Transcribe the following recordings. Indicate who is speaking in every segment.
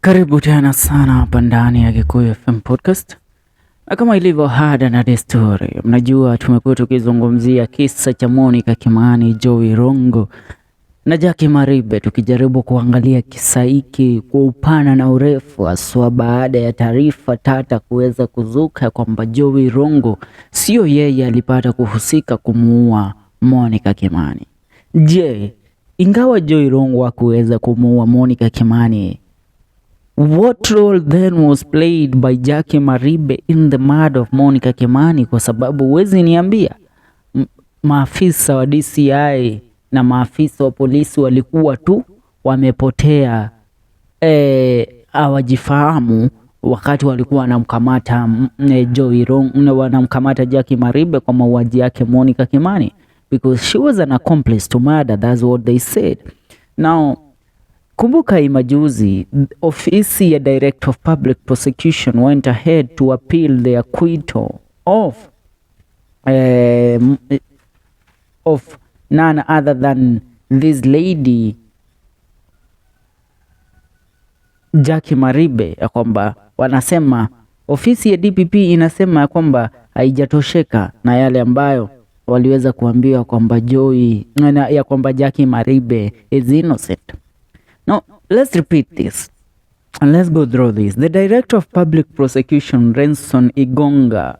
Speaker 1: Karibu tena sana hapa ndani ya Kikuyu FM Podcast. Na kama ilivyo ada na desturi, mnajua tumekuwa tukizungumzia kisa cha Monica Kimani, Jowie, Irungu na Jackie Maribe, tukijaribu kuangalia kisa hiki kwa upana na urefu, haswa baada ya taarifa tata kuweza kuzuka kwamba Jowie Irungu sio yeye alipata kuhusika kumuua Monica Kimani. Je, ingawa Jowie Irungu hakuweza kumuua Monica Kimani, what role then was played by Jackie Maribe in the murder of Monica Kimani? Kwa sababu huwezi niambia maafisa wa DCI na maafisa wa polisi walikuwa tu wamepotea, hawajifahamu wakati walikuwa wanamkamata Jowie Irungu, wanamkamata Jackie Maribe kwa mauaji yake Monica Kimani, because she was an accomplice to murder. That's what they said. Now, kumbuka imajuzi, ofisi ya Director of Public Prosecution went ahead to appeal the acquittal of none other than this lady Jackie Maribe, ya kwamba wanasema ofisi ya DPP inasema ya kwamba haijatosheka na yale ambayo waliweza kuambiwa kwamba Jowie, ya kwamba Jackie Maribe is innocent. Now, let's repeat this and let's go through this. The Director of Public Prosecution, Renson Igonga,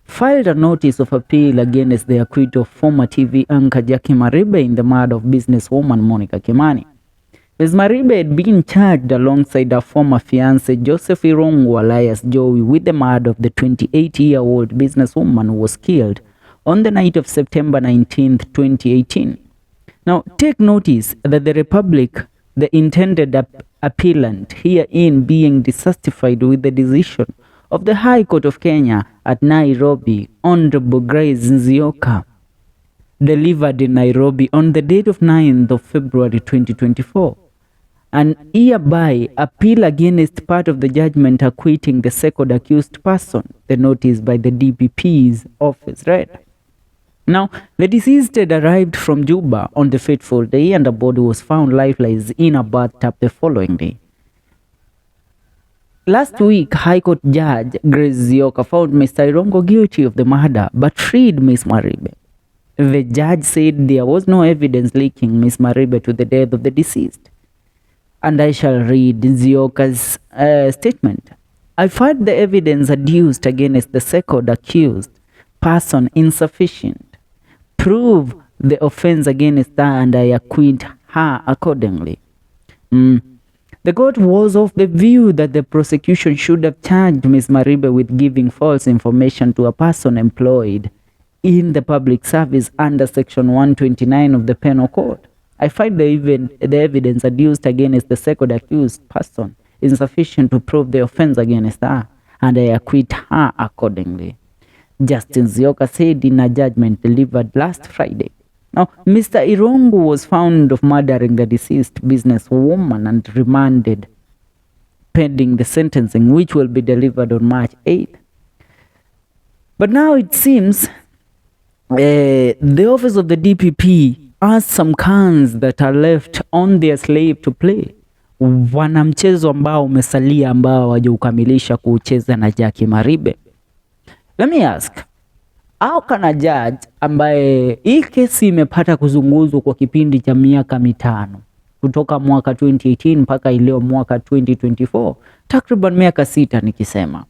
Speaker 1: filed a notice of appeal against the acquittal of former TV anchor Jackie Maribe in the murder of businesswoman Monica Kimani. Ms. Maribe had been charged alongside her former fiancé Joseph Irungu alias Jowie with the murder of the 28-year-old businesswoman who was killed on the night of September 19th, 2018. Now, take notice that the intended appellant herein being dissatisfied with the decision of the High Court of Kenya at Nairobi, Honorable Grace Nzioka, delivered in Nairobi on the date of 9th of February 2024, and hereby appeal against part of the judgment acquitting the second accused person, the notice by the DPP's office read. Now, the deceased had arrived from Juba on the fateful day, and the body was found lifeless in a bathtub the following day. Last week, High Court Judge Grace Nzioka found Mr. Irungu guilty of the murder but freed Ms. Maribe. The judge said there was no evidence linking Ms. Maribe to the death of the deceased. And I shall read Nzioka's statement. I find the evidence adduced against the second accused person insufficient. Prove the offense against her and I acquit her accordingly. The court was of the view that the prosecution should have charged Ms. Maribe with giving false information to a person employed in the public service under Section 129 of the Penal Code. I find the evidence adduced against the second accused person insufficient to prove the offense against her, and I acquit her accordingly. Justice Nzioka said in a judgment delivered last Friday. Now, Mr. Irungu was found of murdering the deceased businesswoman and remanded pending the sentencing, which will be delivered on March 8th. But now it seems the office of the DPP has some cards that are left on their slave to play. Wana mchezo ambao umesalia ambao hawajaukamilisha kucheza na Jackie Maribe. Let me ask, how can a judge ambaye hii kesi imepata kuzunguzwa kwa kipindi cha miaka 5 kutoka mwaka 2018 mpaka ileo mwaka 2024, takriban miaka 6 nikisema,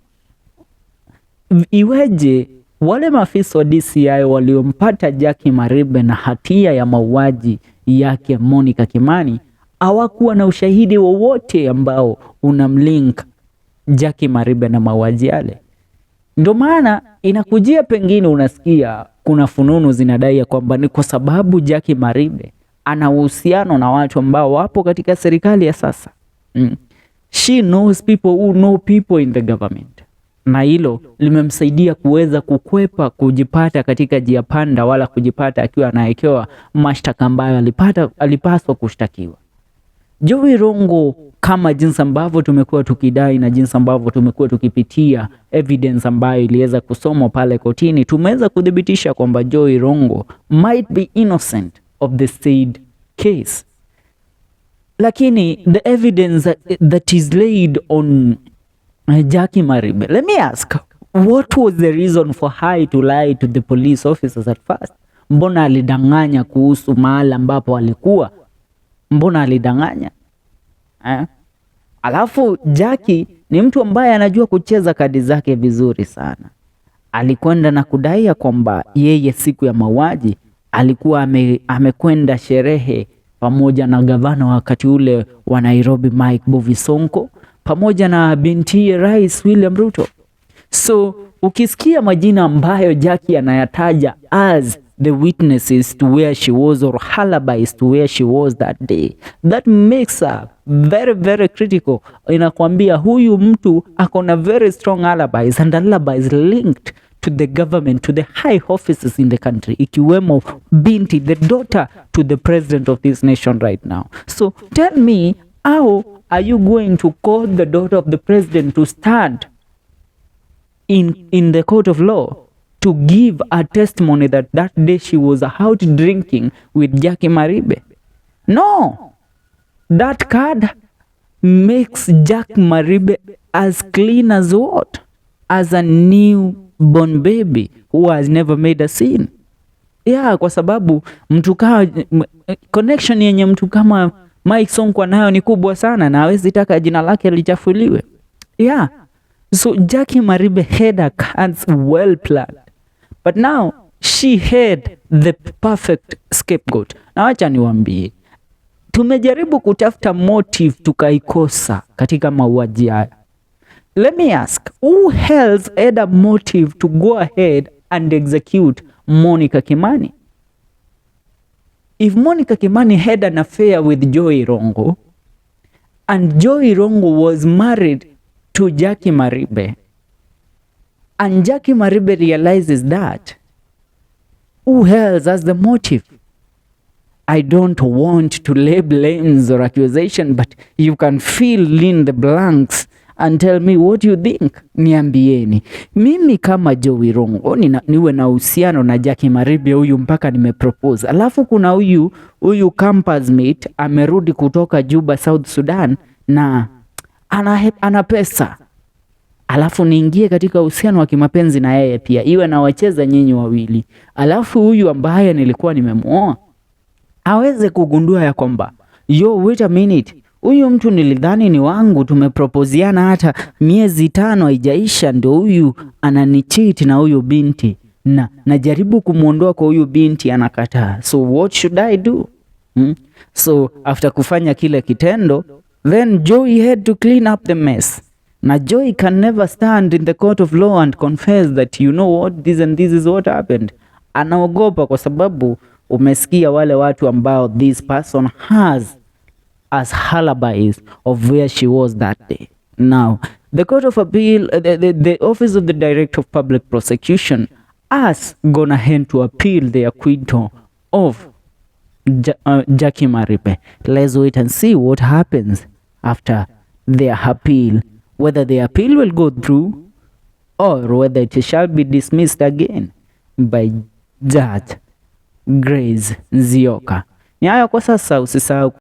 Speaker 1: iweje wale maafisa wa DCI waliompata Jackie Maribe na hatia ya mauaji yake Monica Kimani hawakuwa na ushahidi wowote ambao unamlink Jackie Maribe na mauaji yale? Ndio maana inakujia, pengine unasikia kuna fununu zinadai ya kwamba ni kwa sababu Jackie Maribe ana uhusiano na watu ambao wapo katika serikali ya sasa. She knows people who know people in the government. Na hilo limemsaidia kuweza kukwepa kujipata katika njia panda, wala kujipata akiwa anaekewa mashtaka ambayo alipaswa kushtakiwa. Jowie Irungu, kama jinsi ambavyo tumekuwa tukidai na jinsi ambavyo tumekuwa tukipitia evidence ambayo iliweza kusomwa pale kotini, tumeweza kudhibitisha kwamba Jowie Irungu might be innocent of the said case. Lakini the evidence that is laid on Jackie Maribe, let me ask, what was the reason for her to lie to the police officers at first? Mbona alidanganya kuhusu mahali ambapo alikuwa? Mbona alidanganya? Alafu Jackie ni mtu ambaye anajua kucheza kadi zake vizuri sana. Alikwenda na kudai kwamba yeye siku ya mauaji alikuwa amekwenda sherehe pamoja na gavana wakati ule wa Nairobi Mike Mbuvi Sonko pamoja na binti Rais William Ruto. So ukisikia majina ambayo Jackie anayataja as the witnesses to where she was or alibis to where she was that day, that makes her very very critical. Inakwambia huyu mtu akona very strong alibis, and alibis linked to the government, to the high offices in the country, ikiwemo binti, the daughter to the president of this nation right now. So tell me, how are you going to call the daughter of the president to stand in the court of law to give a testimony that day she was out drinking with Jackie Maribe? No, that card makes Jackie Maribe as clean as what? As a newborn baby who has never made a sin. Yeah, kwa sababu mtu kama connection yenye mtu kama Mike Sonko nayo ni kubwa sana na hawezi taka jina lake lichafuliwe. Yeah. So Jackie Maribe had her cards well planned. But now she had the perfect scapegoat. Na wacha niwaambie, tumejaribu kutafuta motive tukaikosa katika mauaji haya. Let me ask, who else had a motive to go ahead and execute Monica Kimani? If Monica Kimani had an affair with Jowie Irungu, and Jowie Irungu was married to Jackie Maribe, and Jackie Maribe realizes that, who else has the motive? I don't want to lay blames or accusation, but you can fill in the blanks and tell me what you think. Niambieni. Mimi kama Jowie Irungu niwe na uhusiano na Jackie Maribe huyu mpaka nimepropose. Alafu kuna huyu campus mate amerudi kutoka Juba, South Sudan na ana pesa. Alafu niingie katika uhusiano wa kimapenzi na yeye pia. Iwe na wacheza nyinyi wawili. Alafu huyu ambaye nilikuwa nimemuoa aweze kugundua ya kwamba, wait a minute, huyu mtu nilidhani ni wangu, tumeproposiana hata miezi 5 haijaisha, ndio huyu ananicheat na huyu binti, na najaribu kumuondoa kwa huyu binti anakataa. So what should I do? So after kufanya kile kitendo, then Jowie had to clean up the mess. Na Jowie can never stand in the court of law and confess that you know what, this and this is what happened. Anaogopa kwa sababu umesikia wale watu ambao this person has as alibis of where she was that day. Now, the Court of Appeal, the Office of the Director of Public Prosecution has gone ahead to appeal the acquittal of Jackie Maribe. Let's wait and see what happens after their appeal, whether the appeal will go through or whether it shall be dismissed again by Judge Grace Nzioka. Ni hayo kwa sasa, usisahau